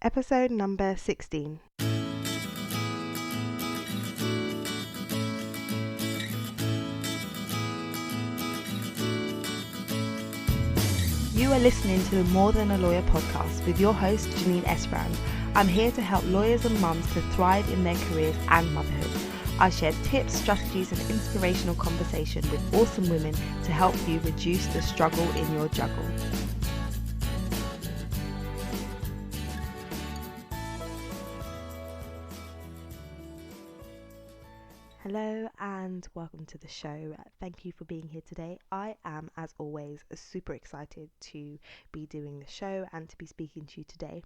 Episode number 16. You are listening to the More Than a Lawyer podcast with your host, Janine Esbrand. I'm here to help lawyers and mums to thrive in their careers and motherhood. I share tips, strategies, and inspirational conversation with awesome women to help you reduce the struggle in your juggle. Hello and welcome to the show. Thank you for being here today. I am, as always, super excited to be doing the show and to be speaking to you today.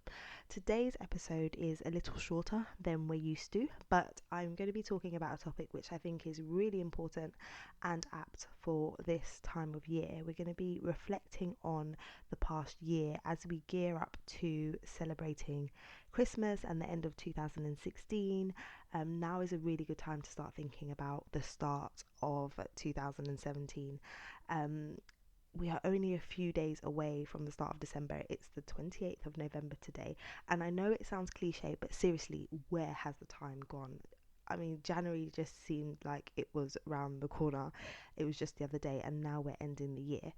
Today's episode is a little shorter than we're used to, but I'm going to be talking about a topic which I think is really important and apt for this time of year. We're going to be reflecting on the past year as we gear up to celebrating Christmas and the end of 2016. Now is a really good time to start thinking about the start of 2017. We are only a few days away from the start of December. It's the 28th of November today. And I know it sounds cliche, but seriously, where has the time gone? I mean, January just seemed like it was around the corner. It was just the other day, and now we're ending the year.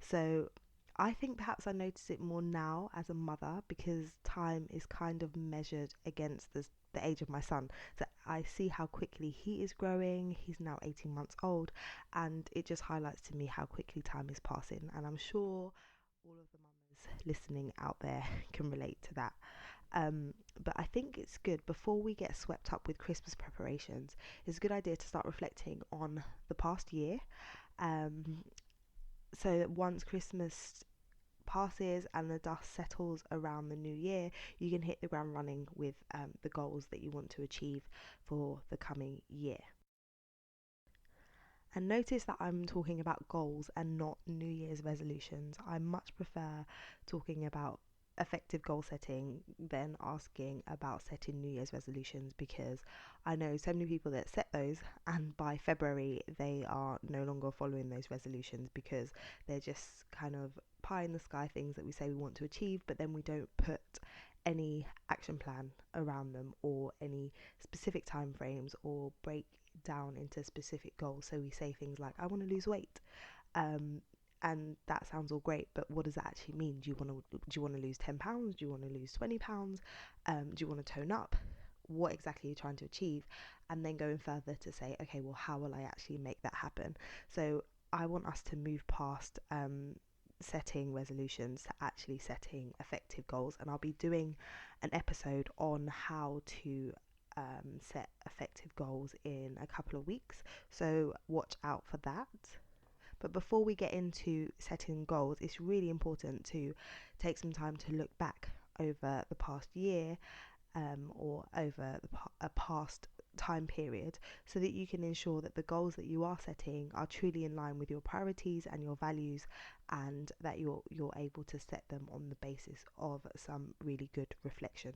So I think perhaps I notice it more now as a mother because time is kind of measured against the age of my son. So I see how quickly he is growing. He's now 18 months old, and it just highlights to me how quickly time is passing. And I'm sure all of the mamas listening out there can relate to that. But I think it's good before we get swept up with Christmas preparations. It's a good idea to start reflecting on the past year. So that once Christmas passes and the dust settles around the new year, you can hit the ground running with the goals that you want to achieve for the coming year. And notice that I'm talking about goals and not New Year's resolutions. I much prefer talking about effective goal setting than asking about setting New Year's resolutions, because I know so many people that set those and by February they are no longer following those resolutions because they're just kind of pie in the sky things that we say we want to achieve, but then we don't put any action plan around them or any specific time frames or break down into specific goals. So we say things like, I want to lose weight, and that sounds all great, but what does that actually mean? Do you want to lose 10 pounds? Do you want to lose 20 pounds? Do you want to tone up? What exactly are you trying to achieve? And then going further to say, okay, well, how will I actually make that happen? So I want us to move past setting resolutions to actually setting effective goals, and I'll be doing an episode on how to set effective goals in a couple of weeks, so watch out for that. But before we get into setting goals, it's really important to take some time to look back over the past year, or over a past time period, so that you can ensure that the goals that you are setting are truly in line with your priorities and your values, and that you're able to set them on the basis of some really good reflection.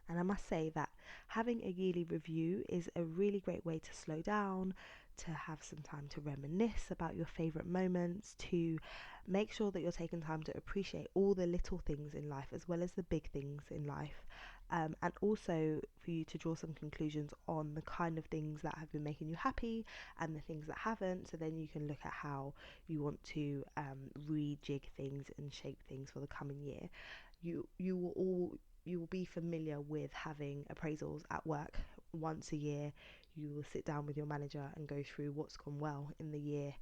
And I must say that having a yearly review is a really great way to slow down, to have some time to reminisce about your favourite moments, to make sure that you're taking time to appreciate all the little things in life as well as the big things in life. And also for you to draw some conclusions on the kind of things that have been making you happy and the things that haven't. So then you can look at how you want to rejig things and shape things for the coming year. You will be familiar with having appraisals at work once a year. You will sit down with your manager and go through what's gone well in the year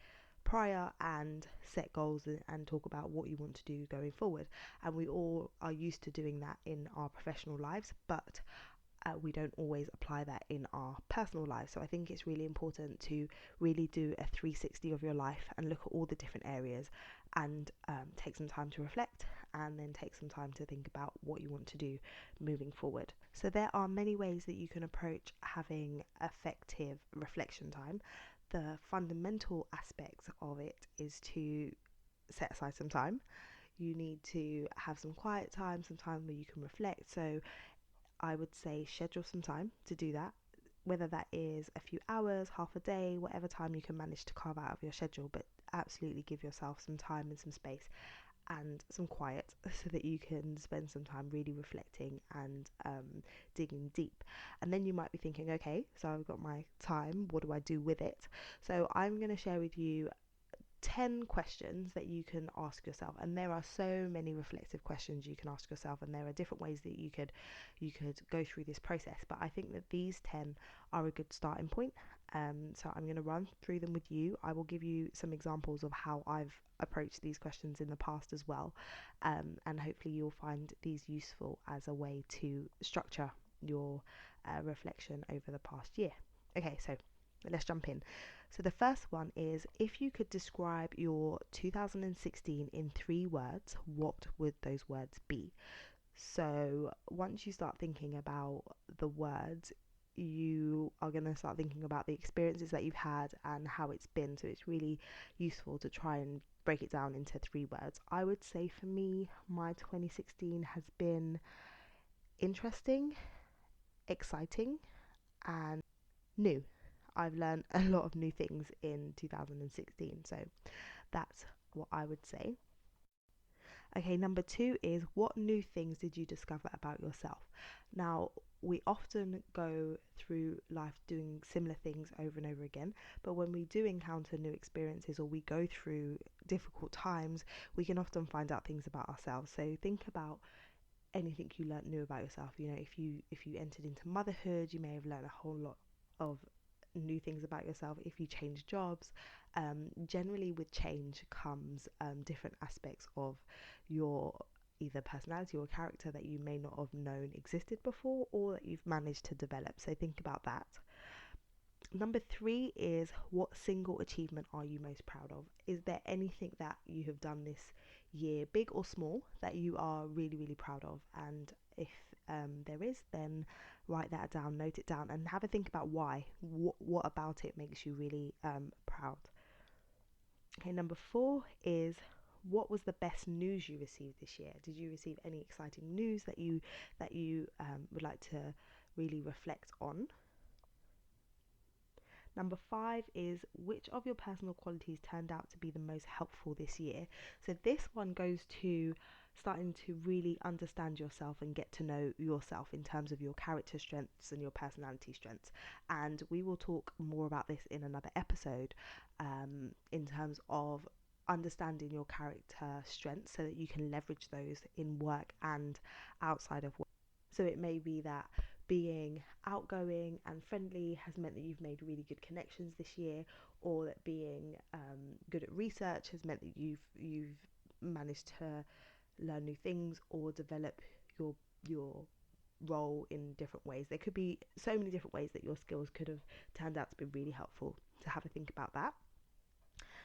prior and set goals and talk about what you want to do going forward. And we all are used to doing that in our professional lives, but we don't always apply that in our personal lives. So I think it's really important to really do a 360 of your life and look at all the different areas, and take some time to reflect, and then take some time to think about what you want to do moving forward. So there are many ways that you can approach having effective reflection time. The fundamental aspect of it is to set aside some time. You need to have some quiet time, some time where you can reflect. So I would say schedule some time to do that, whether that is a few hours, half a day, whatever time you can manage to carve out of your schedule, but absolutely give yourself some time and some space and some quiet so that you can spend some time really reflecting and digging deep. And then you might be thinking, okay, so I've got my time, what do I do with it? So I'm going to share with you 10 questions that you can ask yourself, and there are so many reflective questions you can ask yourself, and there are different ways that you could go through this process, but I think that these 10 are a good starting point. So I'm going to run through them with you. I will give you some examples of how I've approached these questions in the past as well, and hopefully you'll find these useful as a way to structure your reflection over the past year. Okay, so let's jump in. So the first one is, if you could describe your 2016 in 3 words, what would those words be? So once you start thinking about the words, you are going to start thinking about the experiences that you've had and how it's been. So it's really useful to try and break it down into 3 words. I would say for me, my 2016 has been interesting, exciting, and new. I've learned a lot of new things in 2016, so that's what I would say. Okay, number 2 is, what new things did you discover about yourself? Now, we often go through life doing similar things over and over again, but when we do encounter new experiences or we go through difficult times, we can often find out things about ourselves. So think about anything you learnt new about yourself. You know, if you entered into motherhood, you may have learned a whole lot of new things about yourself. If you change jobs, generally with change comes different aspects of your either personality or character that you may not have known existed before, or that you've managed to develop. So think about that. Number 3 is, what single achievement are you most proud of? Is there anything that you have done this year, big or small, that you are really, really proud of? And if there is, then write that down, note it down, and have a think about why. What about it makes you really proud? Okay, number 4 is, what was the best news you received this year? Did you receive any exciting news that you would like to really reflect on? Number 5 is, which of your personal qualities turned out to be the most helpful this year? So this one goes to starting to really understand yourself and get to know yourself in terms of your character strengths and your personality strengths. And we will talk more about this in another episode, in terms of understanding your character strengths so that you can leverage those in work and outside of work. So it may be that being outgoing and friendly has meant that you've made really good connections this year, or that being good at research has meant that you've managed to learn new things or develop your role in different ways. There could be so many different ways that your skills could have turned out to be really helpful. To have a think about that.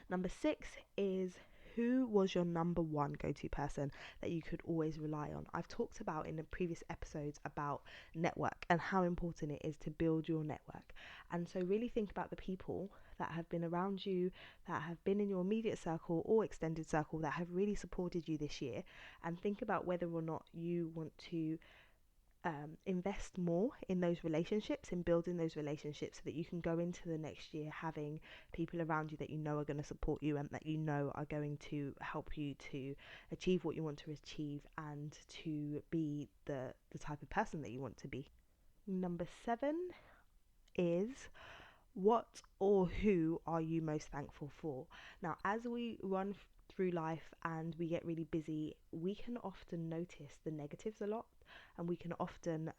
Number 6 is, who was your number one go-to person that you could always rely on? I've talked about in the previous episodes about network and how important it is to build your network. And so really think about the people that have been around you, that have been in your immediate circle or extended circle, that have really supported you this year, and think about whether or not you want to invest more in those relationships, in building those relationships, so that you can go into the next year having people around you that you know are going to support you and that you know are going to help you to achieve what you want to achieve and to be the type of person that you want to be. Number 7 is, what or who are you most thankful for? Now, as we run through life and we get really busy, we can often notice the negatives a lot, and we can often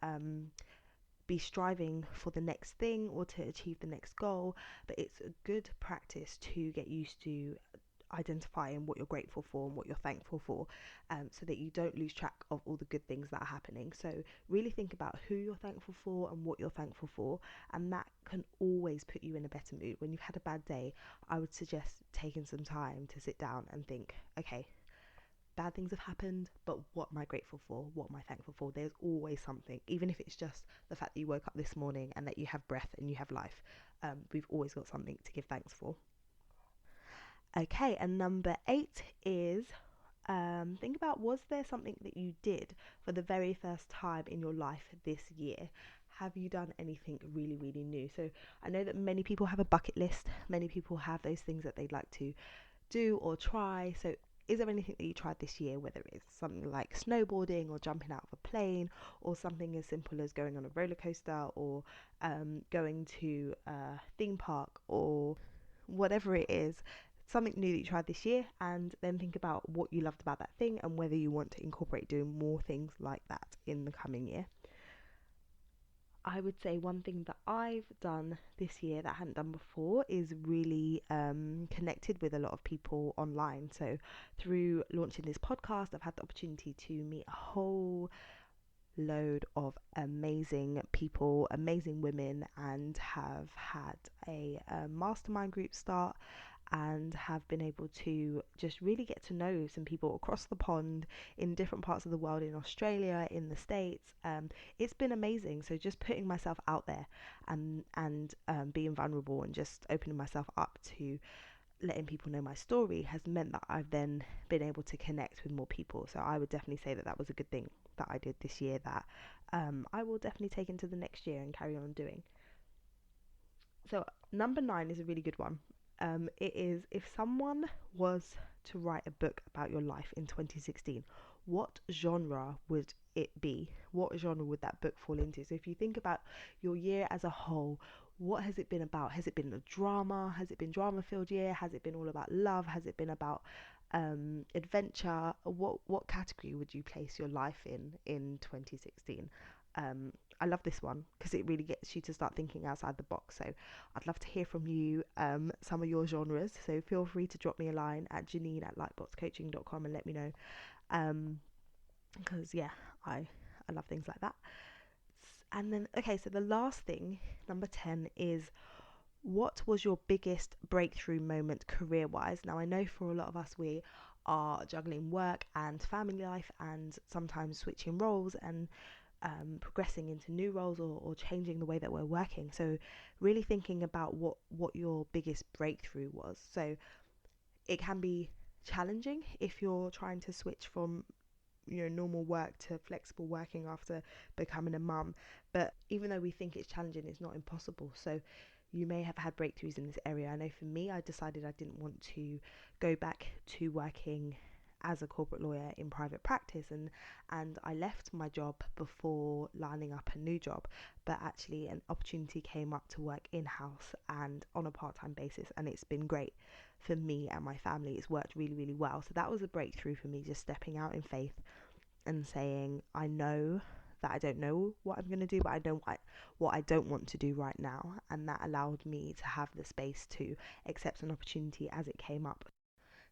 be striving for the next thing or to achieve the next goal. But it's a good practice to get used to identifying what you're grateful for and what you're thankful for, so that you don't lose track of all the good things that are happening. So really think about who you're thankful for and what you're thankful for, and that can always put you in a better mood. When you've had a bad day, I would suggest taking some time to sit down and think, okay, bad things have happened, but what am I grateful for? What am I thankful for? There's always something, even if it's just the fact that you woke up this morning and that you have breath and you have life. We've always got something to give thanks for. Okay, and number 8 is, think about, was there something that you did for the very first time in your life this year? Have you done anything really, really new? So I know that many people have a bucket list. Many people have those things that they'd like to do or try. So is there anything that you tried this year, whether it's something like snowboarding or jumping out of a plane, or something as simple as going on a roller coaster, or going to a theme park, or whatever it is, something new that you tried this year, and then think about what you loved about that thing and whether you want to incorporate doing more things like that in the coming year. I would say one thing that I've done this year that I hadn't done before is really connected with a lot of people online. So through launching this podcast, I've had the opportunity to meet a whole load of amazing people, amazing women, and have had a mastermind group start, and have been able to just really get to know some people across the pond in different parts of the world, in Australia, in the States. It's been amazing. So just putting myself out there and being vulnerable and just opening myself up to letting people know my story has meant that I've then been able to connect with more people. So I would definitely say that that was a good thing that I did this year, that I will definitely take into the next year and carry on doing. So number 9 is a really good one. It is, if someone was to write a book about your life in 2016, what genre would it be? What genre would that book fall into? So if you think about your year as a whole, what has it been about? Has it been a drama? Has it been drama filled year? Has it been all about love? Has it been about adventure? What category would you place your life in 2016? I love this one because it really gets you to start thinking outside the box. So I'd love to hear from you, some of your genres. So feel free to drop me a line at Janine@lightboxcoaching.com and let me know. Because yeah, I love things like that. And then, okay, so the last thing, number 10, is what was your biggest breakthrough moment career wise? Now, I know for a lot of us, we are juggling work and family life and sometimes switching roles and progressing into new roles, or changing the way that we're working. So really thinking about what your biggest breakthrough was. So it can be challenging if you're trying to switch from normal work to flexible working after becoming a mum, but even though we think it's challenging, it's not impossible. So you may have had breakthroughs in this area. I know for me, I decided I didn't want to go back to working as a corporate lawyer in private practice, and I left my job before lining up a new job, but actually an opportunity came up to work in-house and on a part-time basis, and it's been great for me and my family. It's worked really, really well. So that was a breakthrough for me, just stepping out in faith and saying, I know that I don't know what I'm going to do, but what I don't want to do right now, and that allowed me to have the space to accept an opportunity as it came up.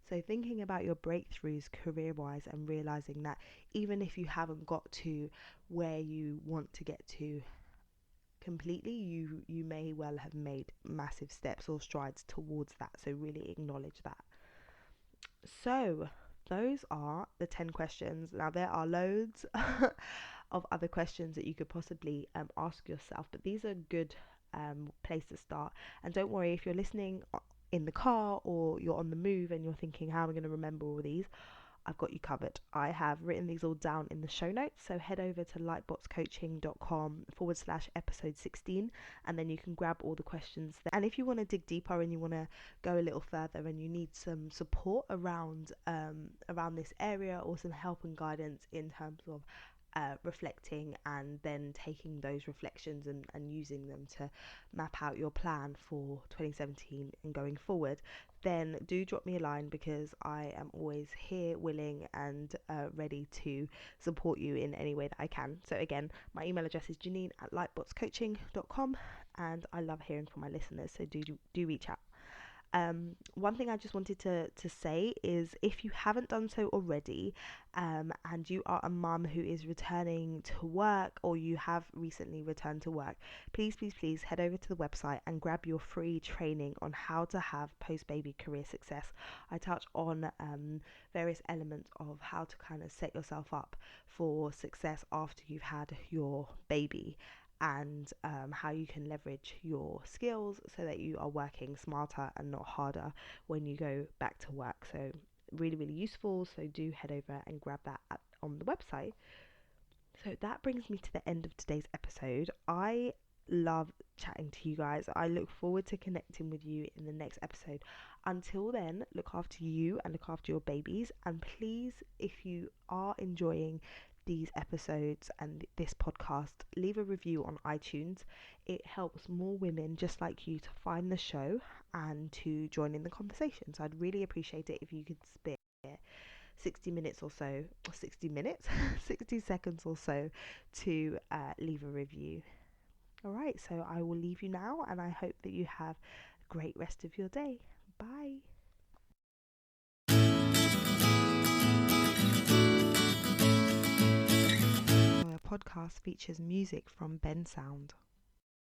So thinking about your breakthroughs career-wise and realizing that even if you haven't got to where you want to get to completely, you may well have made massive steps or strides towards that. So really acknowledge that. So those are the 10 questions. Now there are loads of other questions that you could possibly ask yourself, but these are a good place to start. And don't worry if you're listening in the car or you're on the move and you're thinking, how am I going to remember all these? I've got you covered. I have written these all down in the show notes, so head over to lightboxcoaching.com/episode 16, and then you can grab all the questions there. And if you want to dig deeper and you want to go a little further and you need some support around this area, or some help and guidance in terms of reflecting and then taking those reflections and using them to map out your plan for 2017 and going forward, then do drop me a line, because I am always here, willing and ready to support you in any way that I can. So again, my email address is Janine@lightboxcoaching.com, and I love hearing from my listeners, so do reach out. One thing I just wanted to say is, if you haven't done so already, and you are a mum who is returning to work, or you have recently returned to work, please head over to the website and grab your free training on how to have post-baby career success. I touch on various elements of how to kind of set yourself up for success after you've had your baby, and how you can leverage your skills so that you are working smarter and not harder when you go back to work. So really, really useful. So do head over and grab that on the website. So that brings me to the end of today's episode. I love chatting to you guys. I look forward to connecting with you in the next episode. Until then, look after you and look after your babies. And please, if you are enjoying these episodes and this podcast, leave a review on iTunes. It helps more women just like you to find the show and to join in the conversation. So I'd really appreciate it if you could spare 60 minutes or so, or 60 minutes, 60 seconds or so to leave a review. All right, so I will leave you now, and I hope that you have a great rest of your day. Bye. Our podcast features music from Bensound.